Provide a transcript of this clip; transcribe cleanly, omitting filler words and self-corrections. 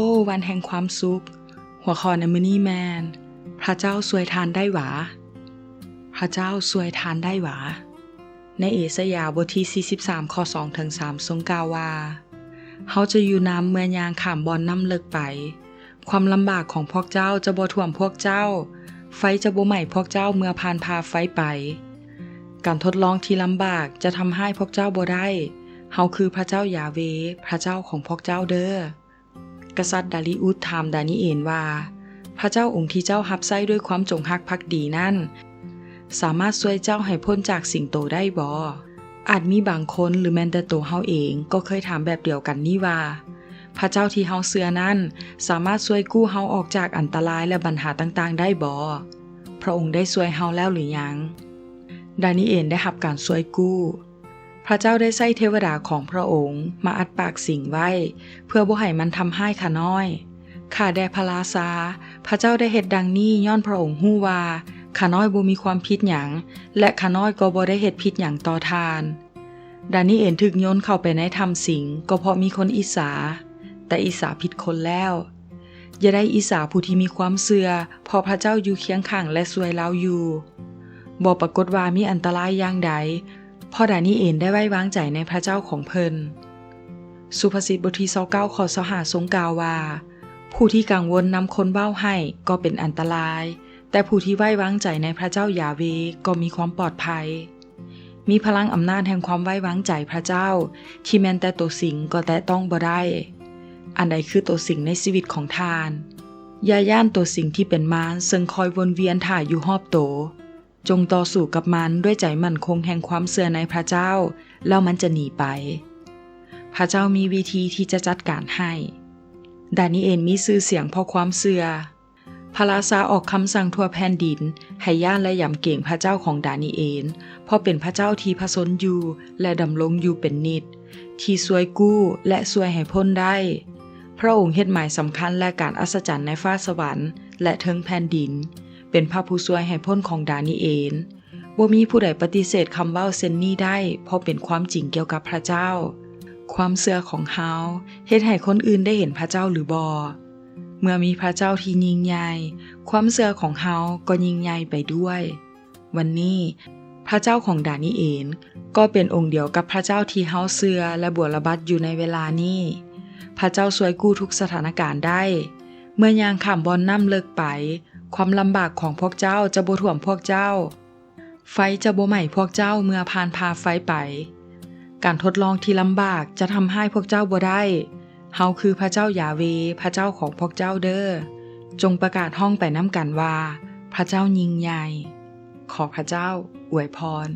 โอ้วันแห่งความสุขหัวข้อในมื้อนี้แมนพระเจ้าช่วยทานได้หวาพระเจ้าช่วยทานได้หวาในเอสยาห์บทที่43ข้อ2ถึง3ทรงกล่าวว่าเฮาจะอยู่น้ำเมื่อยางข้ามบ่อนน้ำเลิกไปความลำบากของพวกเจ้าจะบ่ท่วมพวกเจ้าไฟจะบ่ไหม้พวกเจ้าเมื่อผ่านพาไฟไปการทดลองที่ลำบากจะทำให้พวกเจ้าบ่ได้เฮาคือพระเจ้ายาเวห์พระเจ้าของพวกเจ้าเด้อกษัตริย์ดาริอุสถามดานิเอลว่าพระเจ้าองค์ที่เจ้ารับใช้ด้วยความจงรักภักดีนั้นสามารถช่วยเจ้าให้พ้นจากสิ่งโตได้บ่อาจมีบางคนหรือแม้แต่ตัวเฮาเองก็เคยถามแบบเดียวกันนี่ว่าพระเจ้าที่เฮาเชื่อนั้นสามารถช่วยกู้เฮาออกจากอันตรายและปัญหาต่างๆได้บ่พระองค์ได้ช่วยเฮาแล้วหรือยังดานิเอลได้รับการช่วยกู้พระเจ้าได้ใช้เทวดาของพระองค์มาอัดปากสิ่งไว้เพื่อบ่ให้มันทำให้ข้าน้อยข้าแด่พระราชาพระเจ้าได้เฮ็ดดังนี้ย้อนพระองค์ฮู้ว่าข้าน้อยบ่มีความผิดหยังและข้าน้อยก็บ่ได้เฮ็ดผิดหยังต่อทานดานิเอลถูกโยนเข้าไปในถ้ำสิงก็เพราะมีคนอิจฉาแต่อิจฉาผิดคนแล้วอย่าได้อิจฉาผู้ที่มีความเชื่อเพราะพระเจ้าอยู่เคียงข้างและช่วยเราอยู่บ่ปรากฏว่ามีอันตรายอย่างใดเพราะดานิเอลได้ไว้วางใจในพระเจ้าของเพิ่นสุภาษิตบทที่29ข้อ25ทรงกล่าวว่าผู้ที่กังวลนำคนเว้าให้ก็เป็นอันตรายแต่ผู้ที่ไว้วางใจในพระเจ้ายาเวห์ก็มีความปลอดภัยมีพลังอำนาจแห่งความไว้วางใจพระเจ้าที่แม้แต่ตัวสิ่งก็แตะต้องบ่ได้อันใดคือตัวสิ่งในชีวิตของทานอย่าย่านตัวสิ่งที่เป็นมารซึ่งคอยวนเวียนท่าอยู่รอบโตจงต่อสู้กับมันด้วยใจมั่นคงแห่งความเชื่อในพระเจ้าแล้วมันจะหนีไปพระเจ้ามีวิธีที่จะจัดการให้ดานิเอลมีชื่อเสียงเพราะความเชื่อพระราชาออกคำสั่งทั่วแผ่นดินให้ย่านและยำเกรงพระเจ้าของดานิเอลเพราะเป็นพระเจ้าที่ผสนอยู่และดำรงอยู่เป็นนิจที่ช่วยกู้และช่วยให้พ้นได้พระองค์เฮ็ดหมายสำคัญและการอัศจรรย์ในฟ้าสวรรค์และเทิงแผ่นดินเป็นพระผู้ช่วยให้พ้นของดานิเอลบ่มีผู้ใดปฏิเสธคำเว้าเช่นนี้ได้เพราะเป็นความจริงเกี่ยวกับพระเจ้าความเชื่อของเฮาเฮ็ดให้คนอื่นได้เห็นพระเจ้าหรือบ่เมื่อมีพระเจ้าที่ยิ่งใหญ่ความเชื่อของเฮาก็ยิ่งใหญ่ไปด้วยวันนี้พระเจ้าของดานิเอลก็เป็นองค์เดียวกับพระเจ้าที่เฮาเชื่อและบวชระบัดอยู่ในเวลานี้พระเจ้าช่วยกู้ทุกสถานการณ์ได้เมื่อยางข้ามบ่อนน้ำเลิกไปความลำบากของพวกเจ้าจะบ่ท่วมพวกเจ้าไฟจะบ่ไหม้พวกเจ้าเมื่อผ่านพาไฟไปการทดลองที่ลำบากจะทำให้พวกเจ้าบ่ได้เฮาคือพระเจ้ายาเวห์พระเจ้าของพวกเจ้าเด้อจงประกาศห้องไปนำกันว่าพระเจ้ายิ่งใหญ่ขอพระเจ้าอวยพร